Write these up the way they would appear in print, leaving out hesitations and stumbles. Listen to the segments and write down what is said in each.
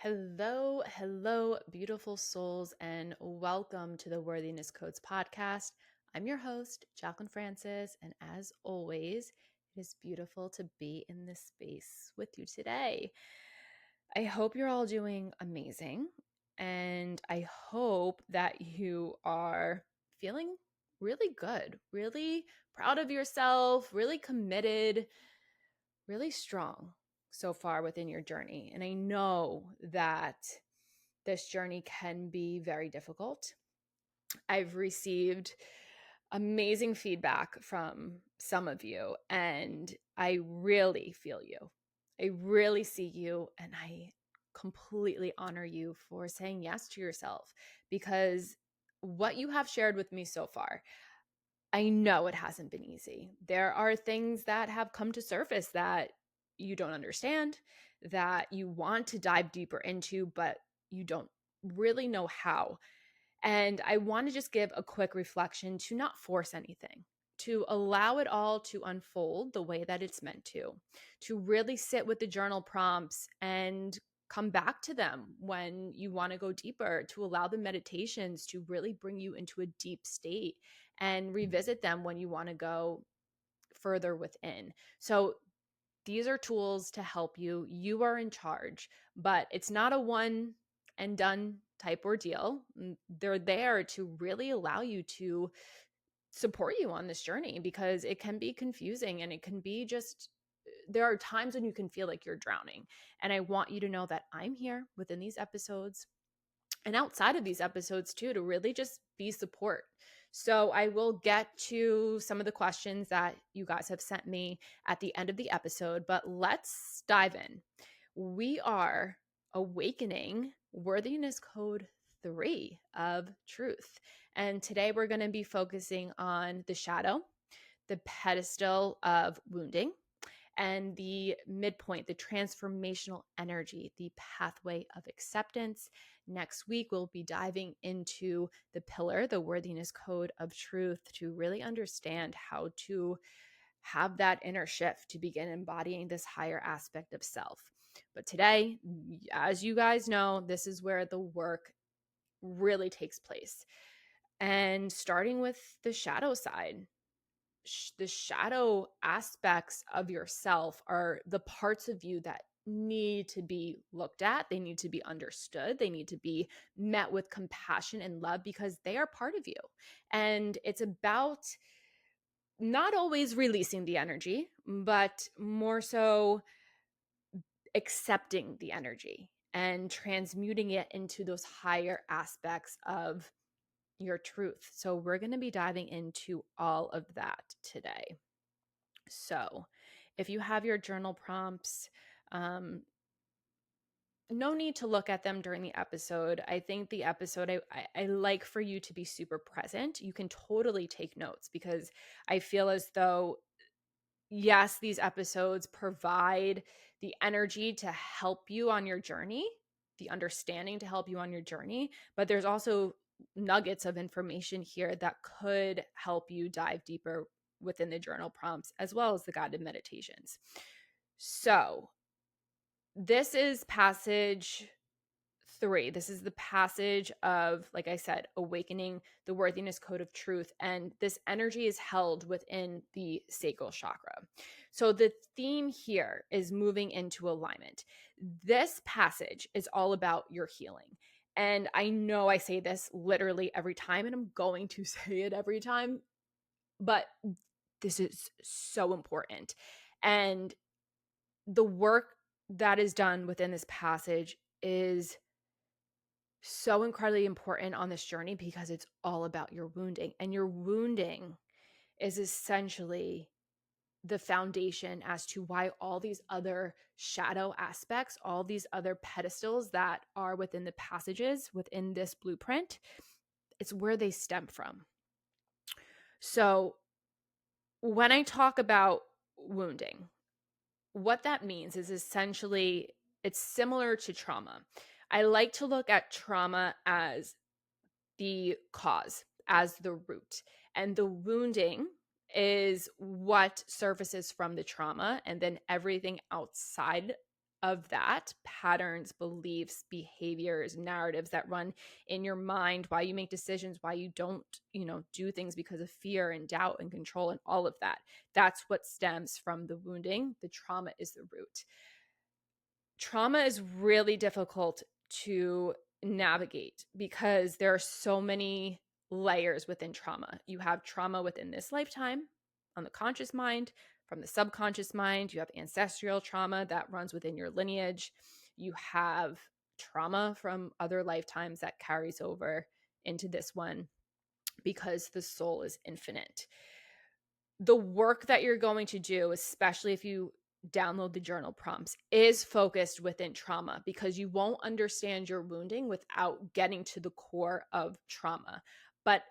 Hello, beautiful souls, and welcome to the Worthiness Codes podcast. I'm your host, Jaclyn Francis, and as always, it is beautiful to be in this space with you today. I hope you're all doing amazing, and I hope that you are feeling really good, really proud of yourself, really committed, really strong so far within your journey. And I know that this journey can be very difficult. I've received amazing feedback from some of you, and I really feel you. I really see you, and I completely honor you for saying yes to yourself, because what you have shared with me so far, I know it hasn't been easy. There are things that have come to surface that you don't understand, that you want to dive deeper into, but you don't really know how. And I want to just give a quick reflection to not force anything, to allow it all to unfold the way that it's meant to really sit with the journal prompts and come back to them when you want to go deeper, to allow the meditations to really bring you into a deep state and revisit them when you want to go further within. So these are tools to help you. You are in charge, but it's not a one and done type ordeal. They're there to really allow you to support you on this journey, because it can be confusing and it can be just, there are times when you can feel like you're drowning. And I want you to know that I'm here within these episodes and outside of these episodes too, to really just be support. So I will get to some of the questions that you guys have sent me at the end of the episode, but let's dive in. We are awakening Worthiness Code 3 of Truth. And today we're going to be focusing on the shadow, the pedestal of wounding, and the midpoint, the transformational energy, the pathway of acceptance. Next week, we'll be diving into the pillar, the Worthiness Code of Truth, to really understand how to have that inner shift to begin embodying this higher aspect of self. But today, as you guys know, this is where the work really takes place. And starting with the shadow side, the shadow aspects of yourself are the parts of you that need to be looked at. They need to be understood. They need to be met with compassion and love, because they are part of you. And it's about not always releasing the energy, but more so accepting the energy and transmuting it into those higher aspects of your truth. So we're going to be diving into all of that today. So if you have your journal prompts, no need to look at them during the episode. I think the episode, I like for you to be super present. You can totally take notes, because I feel as though, yes, these episodes provide the energy to help you on your journey, the understanding to help you on your journey, but there's also nuggets of information here that could help you dive deeper within the journal prompts, as well as the guided meditations. So this is passage 3. This is the passage of, like I said, awakening the Worthiness Code of Truth. And this energy is held within the sacral chakra. So the theme here is moving into alignment. This passage is all about your healing. And I know I say this literally every time, and I'm going to say it every time, but this is so important. And the work that is done within this passage is so incredibly important on this journey, because it's all about your wounding. And your wounding is essentially the foundation as to why all these other shadow aspects, all these other pedestals that are within the passages within this blueprint, it's where they stem from. So when I talk about wounding, what that means is essentially it's similar to trauma. I like to look at trauma as the cause, as the root, and the wounding is what surfaces from the trauma, and then everything outside of that, patterns, beliefs, behaviors, narratives that run in your mind, why you make decisions, why you don't, do things because of fear and doubt and control and all of that. That's what stems from the wounding. The trauma is the root. Trauma is really difficult to navigate because there are so many layers within trauma. You have trauma within this lifetime on the conscious mind, from the subconscious mind. You have ancestral trauma that runs within your lineage. You have trauma from other lifetimes that carries over into this one because the soul is infinite. The work that you're going to do, especially if you download the journal prompts, is focused within trauma, because you won't understand your wounding without getting to the core of trauma. But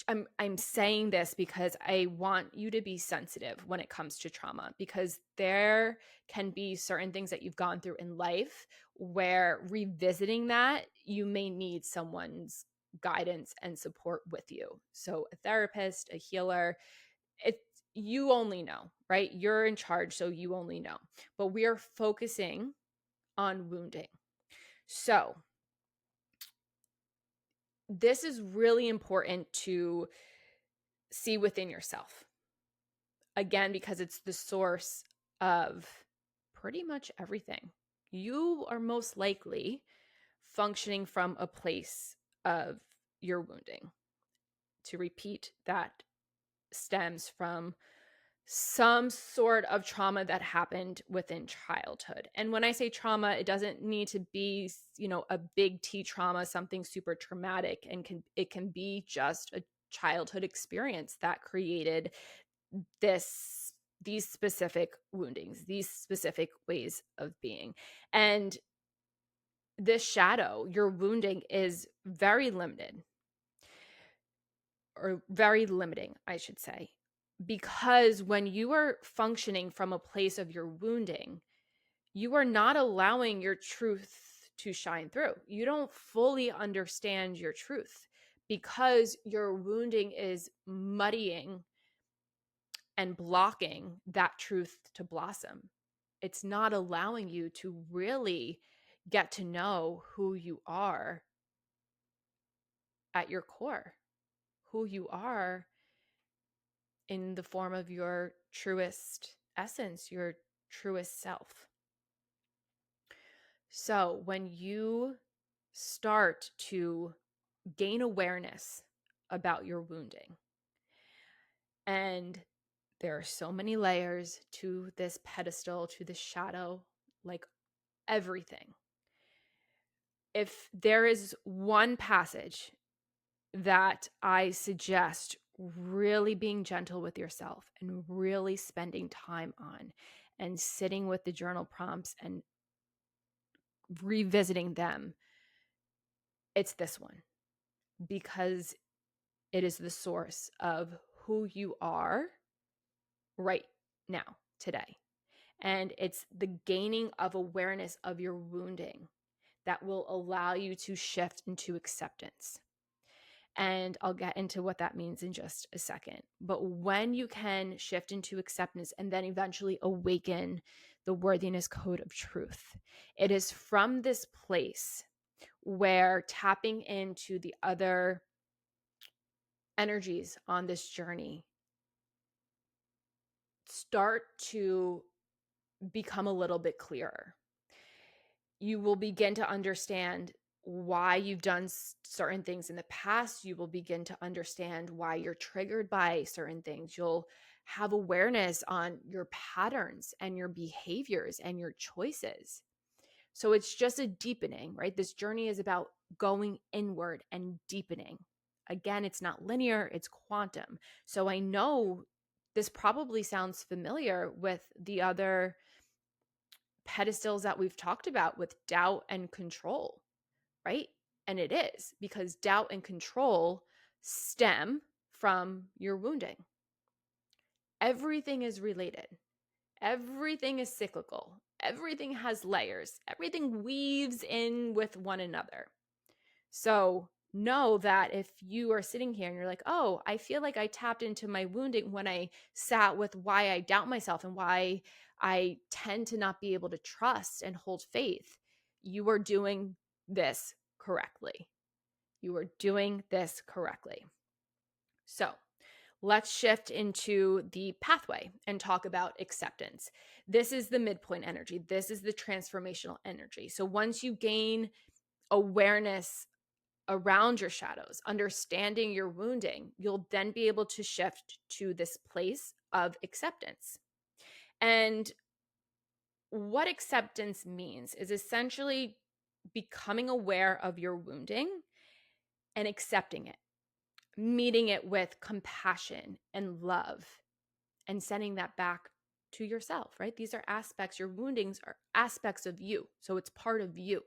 I'm saying this because I want you to be sensitive when it comes to trauma, because there can be certain things that you've gone through in life where revisiting that, you may need someone's guidance and support with you. So a therapist, a healer, you only know, right? You're in charge, so you only know. But we are focusing on wounding. So this is really important to see within yourself. Again, because it's the source of pretty much everything. You are most likely functioning from a place of your wounding. To repeat, that stems from some sort of trauma that happened within childhood. And when I say trauma, it doesn't need to be, a big T trauma, something super traumatic, and it can be just a childhood experience that created these specific woundings, these specific ways of being. And this shadow, your wounding, is very limited, or very limiting, I should say, because when you are functioning from a place of your wounding, you are not allowing your truth to shine through. You don't fully understand your truth because your wounding is muddying and blocking that truth to blossom. It's not allowing you to really get to know who you are at your core, who you are in the form of your truest essence, your truest self. So when you start to gain awareness about your wounding, and there are so many layers to this pedestal, to this shadow, like everything. If there is one passage that I suggest really being gentle with yourself and really spending time on and sitting with the journal prompts and revisiting them, it's this one, because it is the source of who you are right now, today. And it's the gaining of awareness of your wounding that will allow you to shift into acceptance. And I'll get into what that means in just a second. But when you can shift into acceptance and then eventually awaken the worthiness code of truth, it is from this place where tapping into the other energies on this journey start to become a little bit clearer. You will begin to understand why you've done certain things in the past. You will begin to understand why you're triggered by certain things. You'll have awareness on your patterns and your behaviors and your choices. So it's just a deepening, right? This journey is about going inward and deepening. Again, it's not linear, it's quantum. So I know this probably sounds familiar with the other pedestals that we've talked about with doubt and control, right? And it is, because doubt and control stem from your wounding. Everything is related. Everything is cyclical. Everything has layers. Everything weaves in with one another. So know that if you are sitting here and you're like, oh, I feel like I tapped into my wounding when I sat with why I doubt myself and why I tend to not be able to trust and hold faith. You are doing this correctly. You are doing this correctly. So let's shift into the pathway and talk about acceptance. This is the midpoint energy. This is the transformational energy. So once you gain awareness around your shadows, understanding your wounding, you'll then be able to shift to this place of acceptance. And what acceptance means is essentially becoming aware of your wounding and accepting it, meeting it with compassion and love, and sending that back to yourself, right? These are aspects, your woundings are aspects of you. So it's part of you.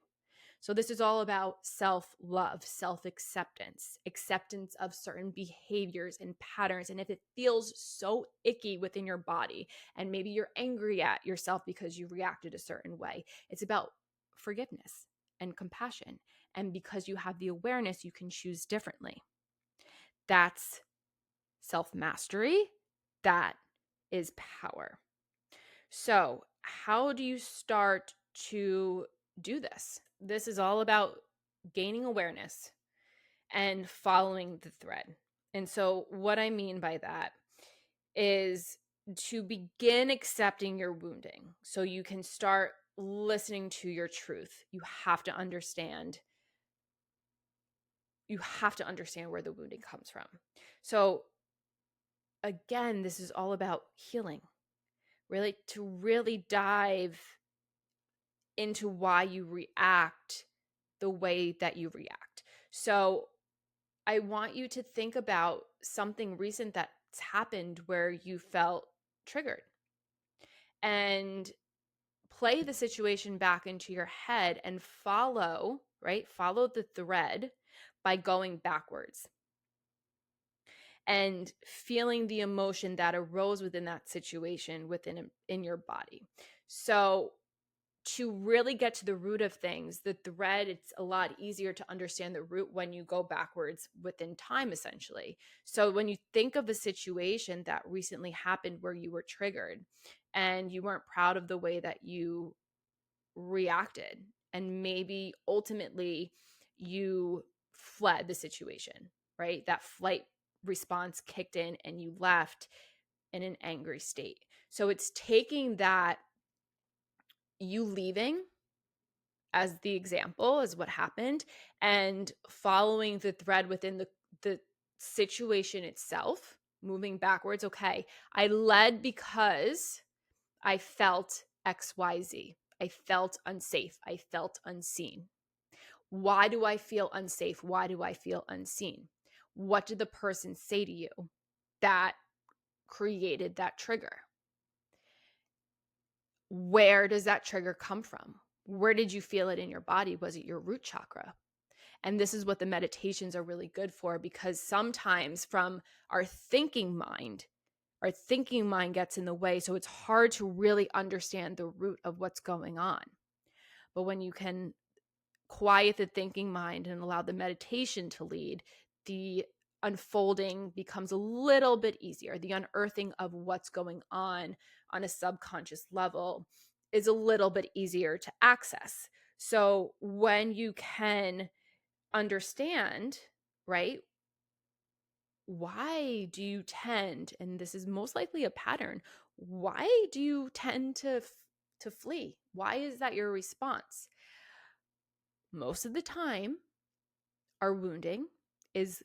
So this is all about self-love, self-acceptance, acceptance of certain behaviors and patterns. And if it feels so icky within your body, and maybe you're angry at yourself because you reacted a certain way, it's about forgiveness and compassion. And because you have the awareness, you can choose differently. That's self-mastery. That is power. So, how do you start to do this? This is all about gaining awareness and following the thread. And so, what I mean by that is to begin accepting your wounding so you can start listening to your truth. You have to understand where the wounding comes from. So, again, this is all about healing. Really, to really dive into why you react the way that you react. So I want you to think about something recent that's happened where you felt triggered, and play the situation back into your head and follow the thread by going backwards and feeling the emotion that arose within that situation in your body. So to really get to the root of things, the thread, it's a lot easier to understand the root when you go backwards within time, essentially. So when you think of a situation that recently happened where you were triggered and you weren't proud of the way that you reacted, and maybe ultimately you fled the situation, right? That flight response kicked in and you left in an angry state. So it's taking that, you leaving as the example, as what happened, and following the thread within the situation itself, moving backwards. Okay, I led because I felt XYZ. I felt unsafe. I felt unseen. Why do I feel unsafe? Why do I feel unseen? What did the person say to you that created that trigger? Where does that trigger come from? Where did you feel it in your body? Was it your root chakra? And this is what the meditations are really good for, because sometimes from our thinking mind gets in the way. So it's hard to really understand the root of what's going on. But when you can quiet the thinking mind and allow the meditation to lead, the unfolding becomes a little bit easier. The unearthing of what's going on a subconscious level is a little bit easier to access. So when you can understand, right, why do you tend, and this is most likely a pattern, why do you tend to flee? Why is that your response? Most of the time, our wounding is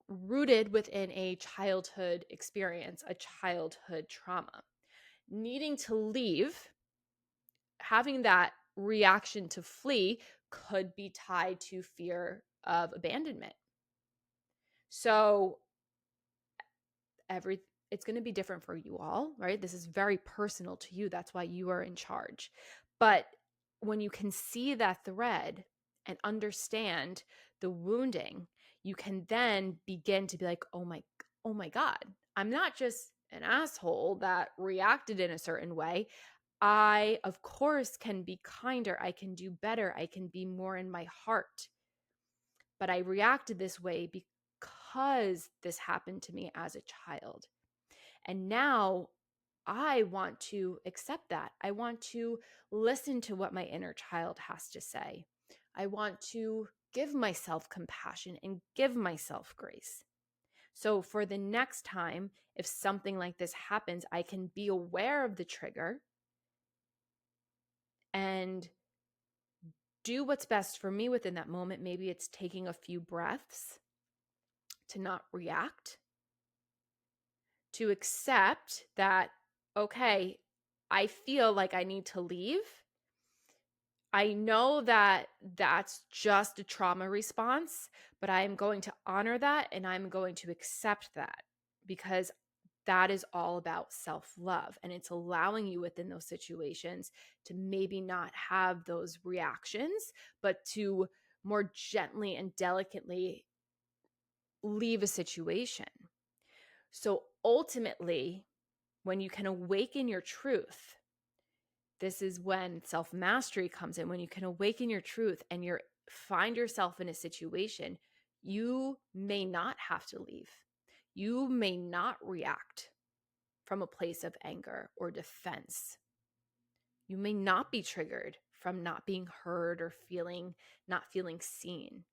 rooted within a childhood experience, a childhood trauma. Needing to leave, having that reaction to flee could be tied to fear of abandonment. So it's going to be different for you all, right? This is very personal to you. That's why you are in charge. But when you can see that thread and understand the wounding, you can then begin to be like, oh my God, I'm not just an asshole that reacted in a certain way. I, of course, can be kinder. I can do better. I can be more in my heart. But I reacted this way because this happened to me as a child. And now I want to accept that. I want to listen to what my inner child has to say. I want to give myself compassion and give myself grace. So for the next time, if something like this happens, I can be aware of the trigger and do what's best for me within that moment. Maybe it's taking a few breaths to not react, to accept that, okay, I feel like I need to leave. I know that that's just a trauma response, but I am going to honor that and I'm going to accept that, because that is all about self-love, and it's allowing you within those situations to maybe not have those reactions, but to more gently and delicately leave a situation. So ultimately, when you can awaken your truth, this is when self-mastery comes in. When you can awaken your truth and you find yourself in a situation, you may not have to leave. You may not react from a place of anger or defense. You may not be triggered from not being heard or not feeling seen.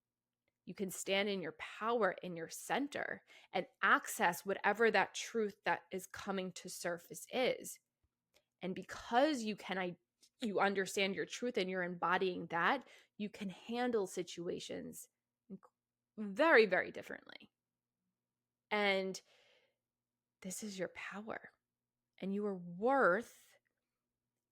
You can stand in your power, in your center, and access whatever that truth that is coming to surface is. And because you understand your truth and you're embodying that, you can handle situations very, very differently. And this is your power. And you are worth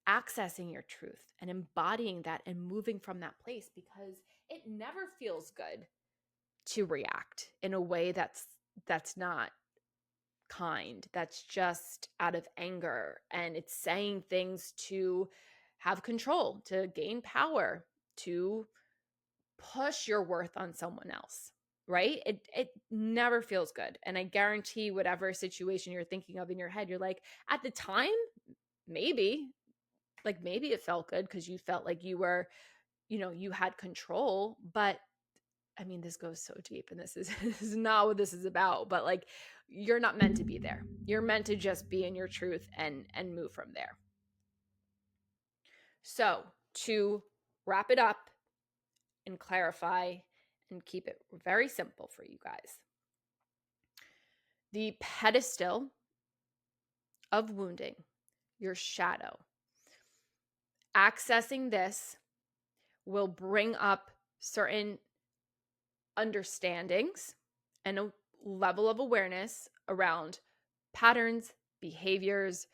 accessing your truth and embodying that and moving from that place, because it never feels good to react in a way that's not kind, that's just out of anger, and it's saying things to have control, to gain power, to push your worth on someone else, right? It never feels good. And I guarantee whatever situation you're thinking of in your head, you're like, at the time, maybe it felt good because you felt like you were, you had control. But I mean, this goes so deep, and this is not what this is about, but like, you're not meant to be there. You're meant to just be in your truth and move from there. So to wrap it up and clarify and keep it very simple for you guys, the pedestal of wounding, your shadow, accessing this will bring up certain understandings and a level of awareness around patterns, behaviors,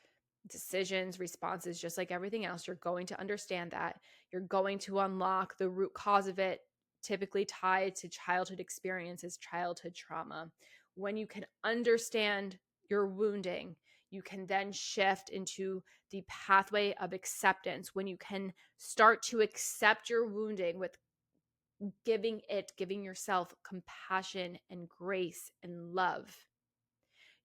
decisions, responses. Just like everything else, you're going to understand that. You're going to unlock the root cause of it, typically tied to childhood experiences, childhood trauma. When you can understand your wounding, you can then shift into the pathway of acceptance. When you can start to accept your wounding with giving yourself compassion and grace and love,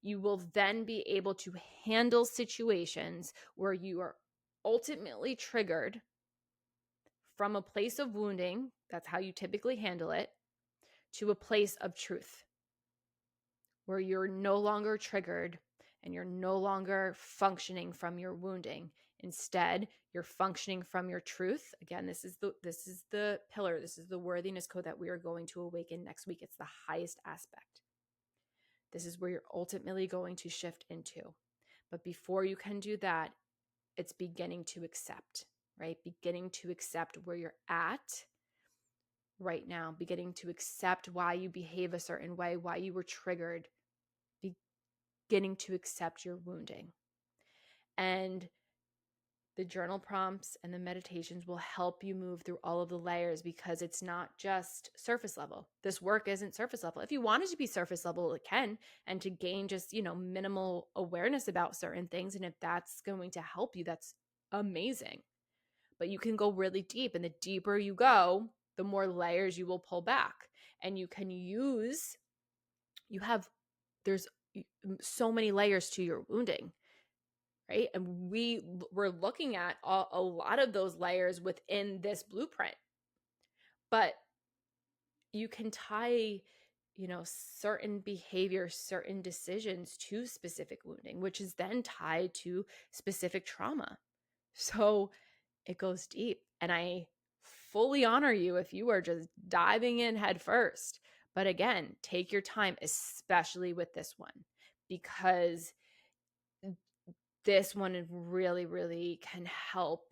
you will then be able to handle situations where you are ultimately triggered from a place of wounding. That's how you typically handle it, to a place of truth where you're no longer triggered and you're no longer functioning from your wounding. Instead, you're functioning from your truth. Again, this is the pillar. This is the worthiness code that we are going to awaken next week. It's the highest aspect. This is where you're ultimately going to shift into. But before you can do that, it's beginning to accept, right? Beginning to accept where you're at right now, beginning to accept why you behave a certain way, why you were triggered, beginning to accept your wounding. And the journal prompts and the meditations will help you move through all of the layers, because it's not just surface level. This work isn't surface level. If you want it to be surface level, it can, and to gain just, minimal awareness about certain things. And if that's going to help you, that's amazing. But you can go really deep, and the deeper you go, the more layers you will pull back. And you can there's so many layers to your wounding. Right? And we're looking at a lot of those layers within this blueprint. But you can tie certain behaviors, certain decisions to specific wounding, which is then tied to specific trauma. So it goes deep. And I fully honor you if you are just diving in head first. But again, take your time, especially with this one, because this one really, really can help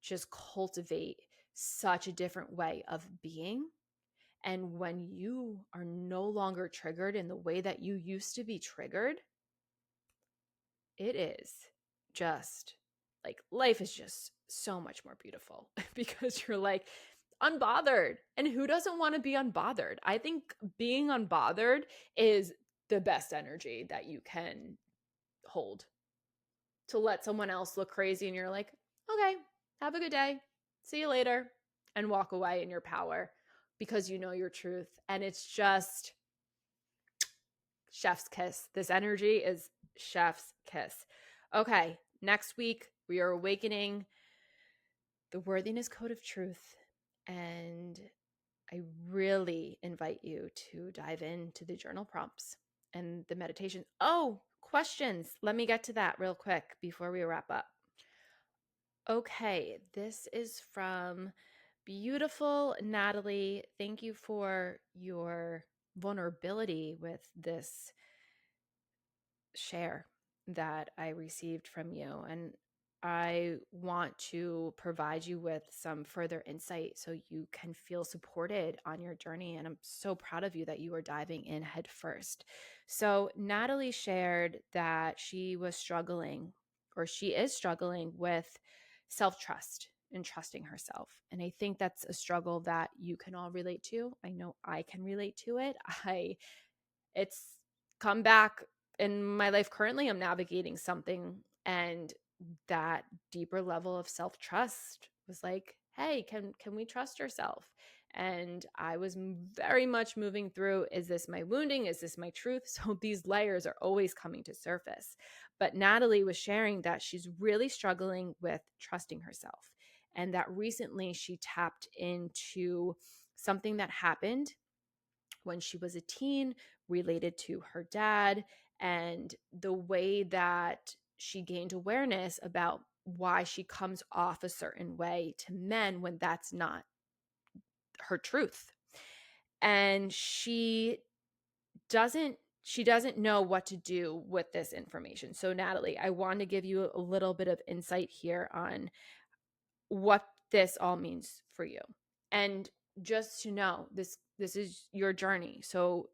just cultivate such a different way of being. And when you are no longer triggered in the way that you used to be triggered, it is just like life is just so much more beautiful because you're like unbothered. And who doesn't want to be unbothered? I think being unbothered is the best energy that you can hold, to let someone else look crazy and you're like, okay, have a good day. See you later. And walk away in your power because you know your truth. And it's just chef's kiss. This energy is chef's kiss. Okay, next week we are awakening the Worthiness Code of Truth. And I really invite you to dive into the journal prompts and the meditation. Oh, questions. Let me get to that real quick before we wrap up. Okay, this is from beautiful Natalie. Thank you for your vulnerability with this share that I received from you. And I want to provide you with some further insight so you can feel supported on your journey. And I'm so proud of you that you are diving in head first. So, Natalie shared that she was struggling, or she is struggling with self trust and trusting herself. And I think that's a struggle that you can all relate to. I know I can relate to it. It's come back in my life currently. I'm navigating something, and that deeper level of self-trust was like, hey, can we trust yourself? And I was very much moving through, is this my wounding? Is this my truth? So these layers are always coming to surface. But Natalie was sharing that she's really struggling with trusting herself, and that recently she tapped into something that happened when she was a teen related to her dad, and the way that she gained awareness about why she comes off a certain way to men when that's not her truth. And she doesn't know what to do with this information. So Natalie, I want to give you a little bit of insight here on what this all means for you. And just to know, this is your journey. So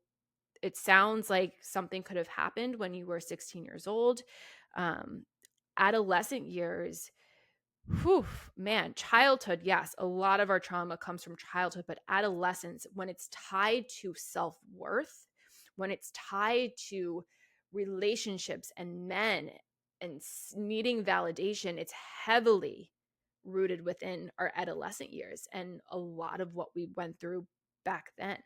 it sounds like something could have happened when you were 16 years old. Um, Adolescent years, whew, man, childhood, yes, a lot of our trauma comes from childhood, but adolescence, when it's tied to self-worth, when it's tied to relationships and men and needing validation, it's heavily rooted within our adolescent years and a lot of what we went through back then.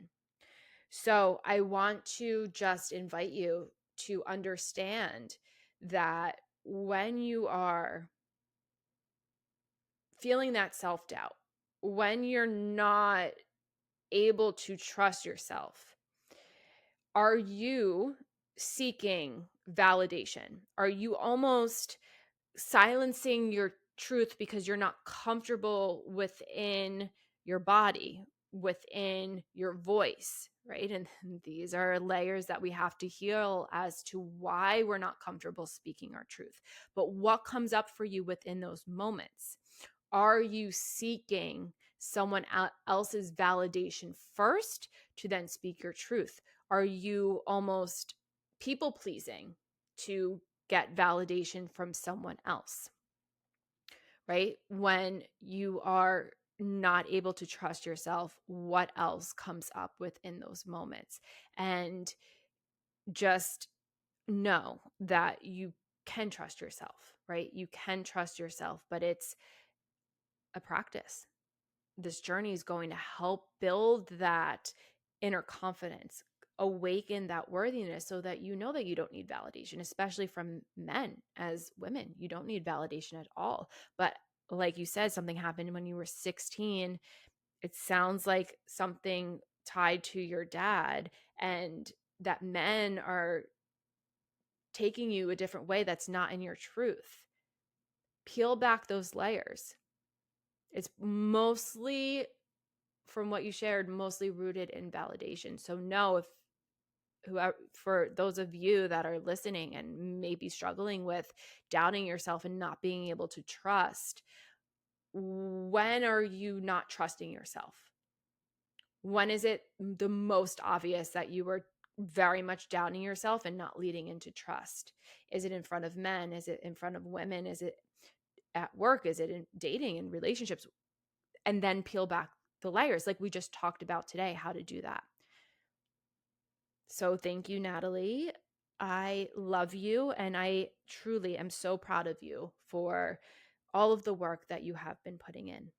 So I want to just invite you to understand that when you are feeling that self-doubt, when you're not able to trust yourself, are you seeking validation? Are you almost silencing your truth because you're not comfortable within your body, within your voice, right? And these are layers that we have to heal as to why we're not comfortable speaking our truth. But what comes up for you within those moments? Are you seeking someone else's validation first to then speak your truth? Are you almost people pleasing to get validation from someone else, right? When you are not able to trust yourself, what else comes up within those moments? And just know that you can trust yourself, right? You can trust yourself, but it's a practice. This journey is going to help build that inner confidence, awaken that worthiness so that you know that you don't need validation, especially from men. As women, you don't need validation at all. But like you said, something happened when you were 16. It sounds like something tied to your dad, and that men are taking you a different way that's not in your truth. Peel back those layers. It's mostly, from what you shared, mostly rooted in validation. So know, if whoever, for those of you that are listening and maybe struggling with doubting yourself and not being able to trust, when are you not trusting yourself? When is it the most obvious that you were very much doubting yourself and not leading into trust? Is it in front of men? Is it in front of women? Is it at work? Is it in dating and relationships? And then peel back the layers, like we just talked about today, how to do that. So thank you, Natalie. I love you, and I truly am so proud of you for all of the work that you have been putting in.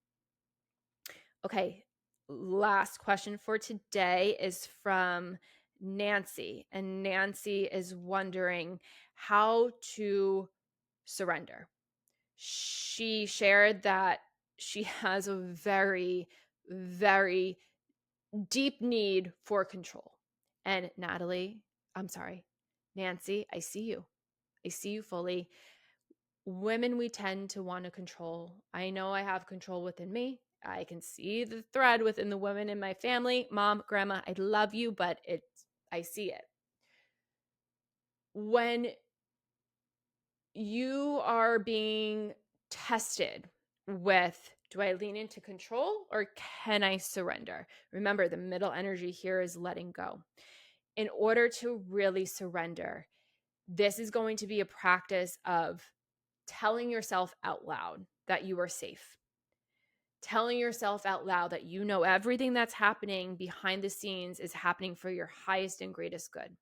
Okay, last question for today is from Nancy, and Nancy is wondering how to surrender. She shared that she has a very, very deep need for control. And Nancy, I see you. I see you fully. Women, we tend to want to control. I know I have control within me. I can see the thread within the women in my family. Mom, grandma, I love you, but I see it. When you are being tested with, do I lean into control or can I surrender? Remember, the middle energy here is letting go. In order to really surrender, this is going to be a practice of telling yourself out loud that you are safe. Telling yourself out loud that you know everything that's happening behind the scenes is happening for your highest and greatest good.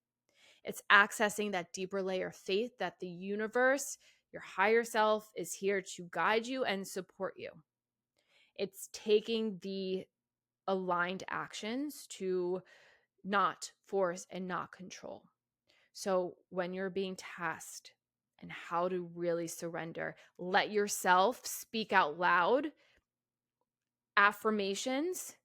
It's accessing that deeper layer of faith that the universe, your higher self, is here to guide you and support you. It's taking the aligned actions to not force and not control. So when you're being tasked and how to really surrender, let yourself speak out loud affirmations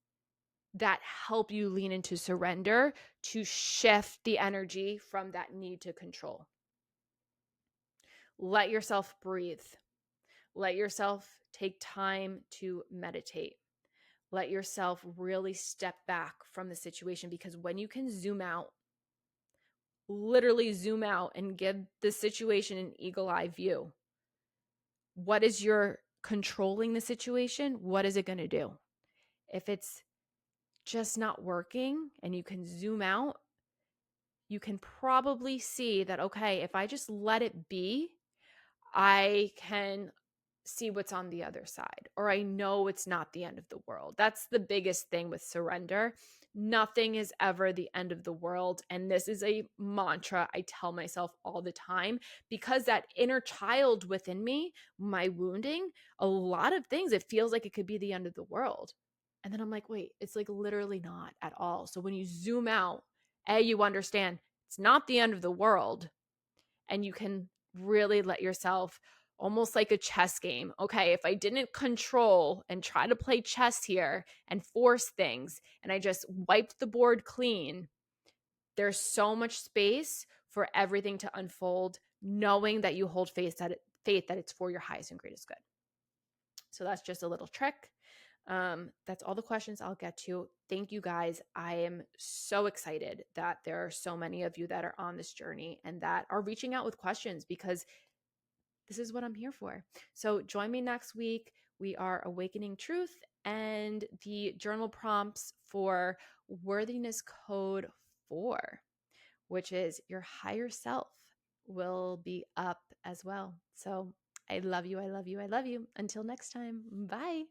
that help you lean into surrender to shift the energy from that need to control. Let yourself breathe. Let yourself take time to meditate. Let yourself really step back from the situation, because when you can zoom out, literally zoom out and give the situation an eagle eye view, what is your controlling the situation? What is it going to do? If it's just not working and you can zoom out, you can probably see that, okay, if I just let it be, I can see what's on the other side, or I know it's not the end of the world. That's the biggest thing with surrender. Nothing is ever the end of the world. And this is a mantra I tell myself all the time, because that inner child within me, my wounding, a lot of things, it feels like it could be the end of the world. And then I'm like, wait, it's like literally not at all. So when you zoom out, you understand it's not the end of the world, and you can really let yourself, almost like a chess game. Okay, if I didn't control and try to play chess here and force things, and I just wiped the board clean, there's so much space for everything to unfold, knowing that you hold faith that it's for your highest and greatest good. So that's just a little trick. That's all the questions I'll get to. Thank you guys. I am so excited that there are so many of you that are on this journey and that are reaching out with questions, because this is what I'm here for. So join me next week. We are awakening truth, and the journal prompts for Worthiness Code 4, which is your higher self, will be up as well. So I love you. I love you. I love you. Until next time. Bye.